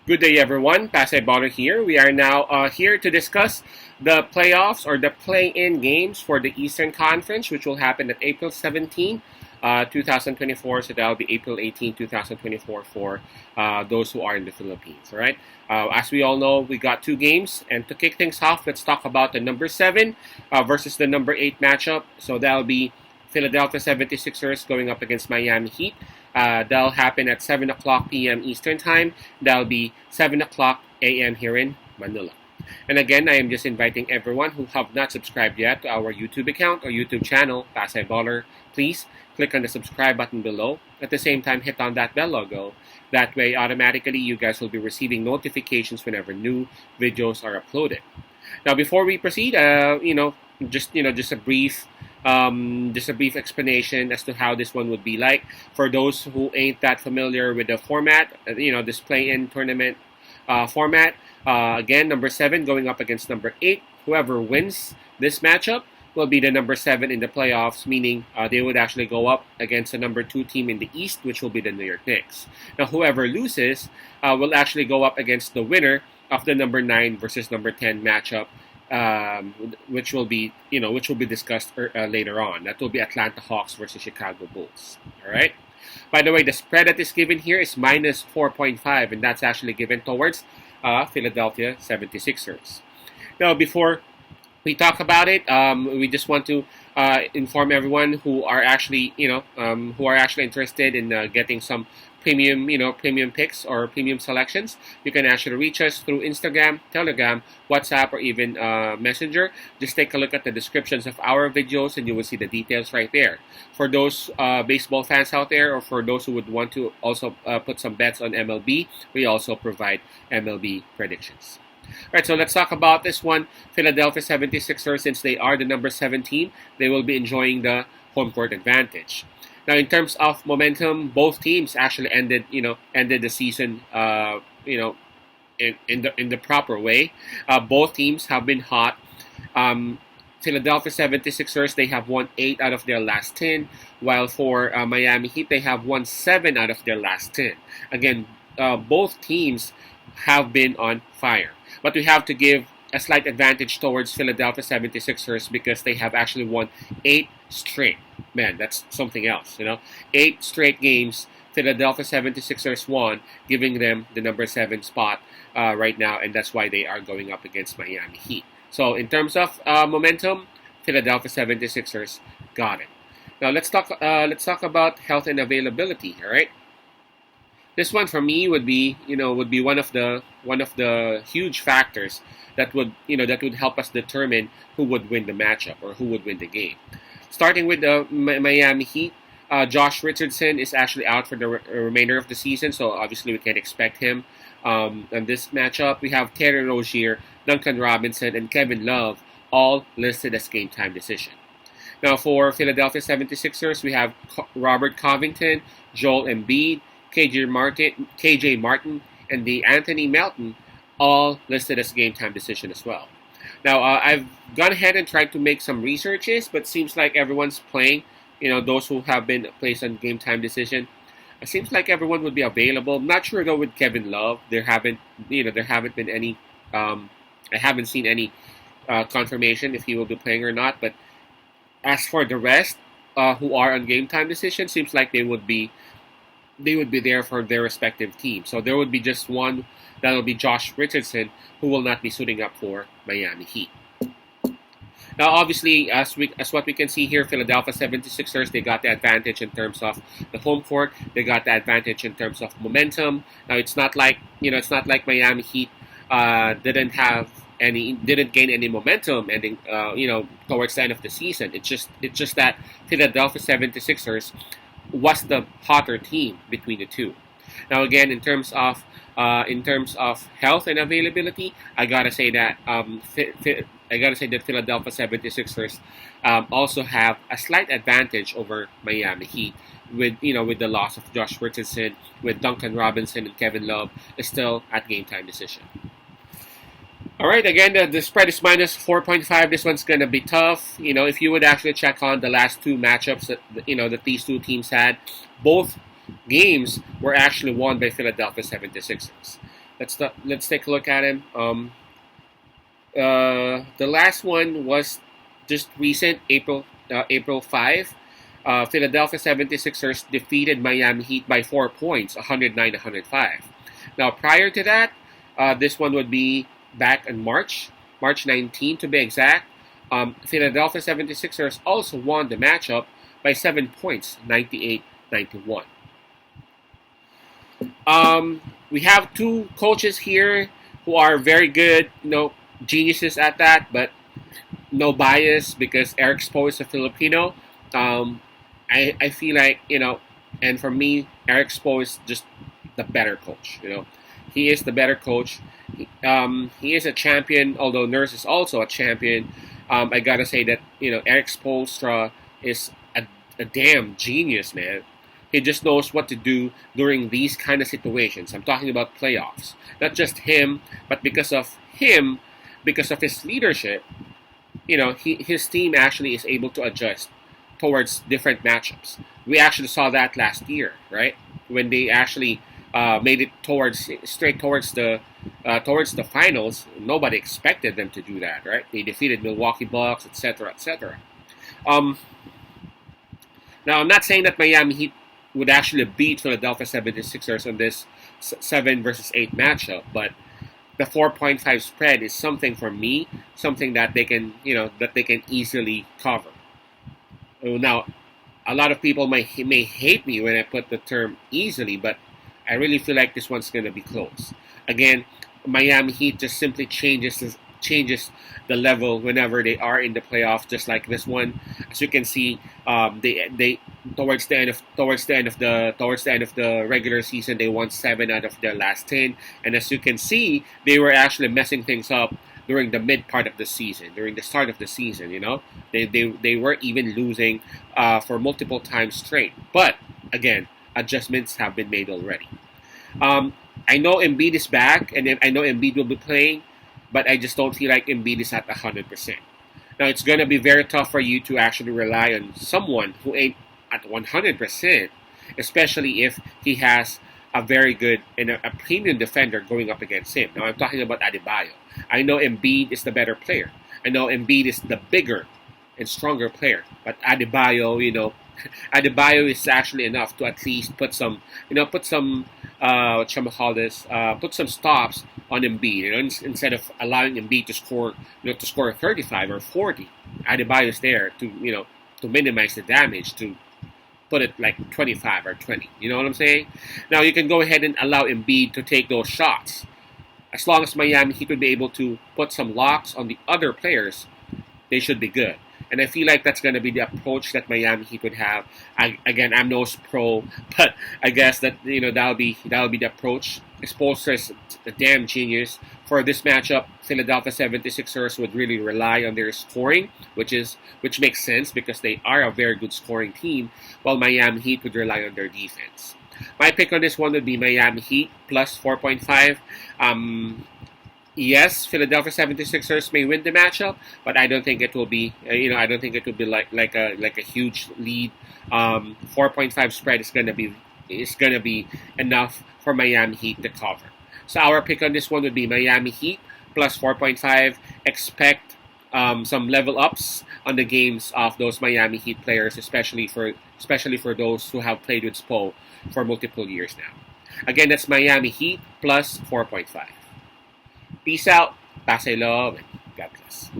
Good day, everyone. Pasay Baller here. We are now here to discuss the playoffs or the play-in games for the Eastern Conference, which will happen at April 17, 2024. So that'll be April 18, 2024 for those who are in the Philippines. All right. As we all know, we got two games, and to kick things off, let's talk about the number 7 versus the number 8 matchup. So that'll be Philadelphia 76ers going up against Miami Heat. That'll happen at 7 o'clock p.m. Eastern Time. That'll be 7 o'clock a.m. here in Manila. And again, I am just inviting everyone who have not subscribed yet to our YouTube account or YouTube channel, Pasay Baller. Please click on the subscribe button below. At the same time, hit on that bell logo. That way, automatically, you guys will be receiving notifications whenever new videos are uploaded. Now, before we proceed, just a brief explanation as to how this one would be like for those who ain't that familiar with the format. This play-in tournament format. Again, number 7 going up against number 8. Whoever wins this matchup will be the number 7 in the playoffs, meaning they would actually go up against the number 2 team in the East, which will be the New York Knicks. Now, whoever loses will actually go up against the winner of the number 9 versus number 10 matchup, which will be discussed later on. That will be Atlanta Hawks versus Chicago Bulls. All right. By the way, the spread that is given here is minus 4.5, and that's actually given towards Philadelphia 76ers. Now, before we talk about it, we just want to inform everyone who are actually interested in getting some premium picks or premium selections. You can actually reach us through Instagram, Telegram, WhatsApp, or even Messenger. Just take a look at the descriptions of our videos and you will see the details right there. For those baseball fans out there, or for those who would want to also put some bets on MLB, we also provide MLB predictions. All right, so let's talk about this one. Philadelphia 76ers, since they are the number 7 team, they will be enjoying the home court advantage. Now, in terms of momentum, both teams actually ended the season, in the proper way. Both teams have been hot. Philadelphia 76ers, they have won 8 out of their last 10, while for Miami Heat, they have won 7 out of their last 10. Again, both teams have been on fire. But we have to give a slight advantage towards Philadelphia 76ers because they have actually won 8 straight. Man, that's something else, 8 straight games Philadelphia 76ers won, giving them the number 7 spot right now, and that's why they are going up against Miami Heat. So in terms of momentum, Philadelphia 76ers got it. Now let's talk about health and availability, all right? This one for me would be one of the huge factors that would help us determine who would win the matchup or who would win the game. Starting with the Miami Heat, Josh Richardson is actually out for the remainder of the season, so obviously we can't expect him on this matchup. We have Terry Rozier, Duncan Robinson, and Kevin Love all listed as game time decision. Now for Philadelphia 76ers, we have Robert Covington, Joel Embiid, KJ Martin, and the Anthony Melton, all listed as game time decision as well. Now, I've gone ahead and tried to make some researches, but seems like everyone's playing. Those who have been placed on game time decision, it seems like everyone would be available. I'm not sure though with Kevin Love. There haven't been any. I haven't seen any confirmation if he will be playing or not. But as for the rest, who are on game time decision, seems like they would be there for their respective teams. So there would be just one. That will be Josh Richardson, who will not be suiting up for Miami Heat. Now, obviously, as what we can see here, Philadelphia 76ers, they got the advantage in terms of the home court. They got the advantage in terms of momentum. Now, it's not like Miami Heat didn't gain any momentum ending towards the end of the season. It's just that Philadelphia 76ers was the hotter team between the two. Now, again, in terms of health and availability, I gotta say that Philadelphia 76ers also have a slight advantage over Miami Heat with the loss of Josh Richardson, with Duncan Robinson and Kevin Love is still at game time decision. All right, again, the spread is minus 4.5. This one's going to be tough. If you would actually check on the last 2 matchups that these 2 teams had, both games were actually won by Philadelphia 76ers. Let's take a look at him. The last one was just recent, April 5. Philadelphia 76ers defeated Miami Heat by 4 points, 109-105. Now, prior to that, this one would be back in March 19 to be exact. Philadelphia 76ers also won the matchup by 7 points, 98-91. We have two coaches here who are very good, geniuses at that, but no bias because Eric Spo is a Filipino. I feel like, and for me, Eric Spo is just the better coach. He is the better coach. He is a champion, although Nurse is also a champion. I gotta say that, Eric Spoelstra is a damn genius, man. He just knows what to do during these kind of situations. I'm talking about playoffs. Not just him, but because of his leadership, his team actually is able to adjust towards different matchups. We actually saw that last year, right? When they actually made it straight towards the finals. Nobody expected them to do that, right? They defeated Milwaukee Bucks, etc., etc. Now, I'm not saying that Miami Heat would actually beat Philadelphia 76ers on this 7 versus 8 matchup, but the 4.5 spread is something for me, something that they can easily cover. Now, a lot of people may hate me when I put the term easily, but I really feel like this one's going to be close. Again, Miami Heat just simply changes the level whenever they are in the playoffs, just like this one. As you can see, they towards the end of the regular season, they won 7 out of their last 10, and as you can see, they were actually messing things up during the mid part of the season, during the start of the season. They were even losing for multiple times straight. But again, adjustments have been made already. I know Embiid is back, and I know Embiid will be playing, but I just don't feel like Embiid is at 100%. Now, it's going to be very tough for you to actually rely on someone who ain't at 100%, especially if he has a very good and a premium defender going up against him. Now, I'm talking about Adebayo. I know Embiid is the better player. I know Embiid is the bigger and stronger player. But Adebayo, Adebayo is actually enough to at least put some stops on Embiid. Instead of allowing Embiid to score 35 or 40, Adebayo is there to minimize the damage, to put it like 25 or 20. You know what I'm saying? Now, you can go ahead and allow Embiid to take those shots. As long as Miami Heat would be able to put some locks on the other players, they should be good. And I feel like that's going to be the approach that Miami Heat would have. I'm no pro, but I guess that that'll be the approach. Spoelstra is a damn genius. For this matchup, Philadelphia 76ers would really rely on their scoring, which makes sense because they are a very good scoring team, while Miami Heat would rely on their defense. My pick on this one would be Miami Heat plus 4.5. Yes, Philadelphia 76ers may win the matchup, but I don't think it will be. I don't think it will be like a huge lead. 4.5 spread is gonna be enough for Miami Heat to cover. So our pick on this one would be Miami Heat plus 4.5. Expect some level ups on the games of those Miami Heat players, especially for those who have played with Spo for multiple years now. Again, that's Miami Heat plus 4.5. Peace out, Pasay love, and God bless.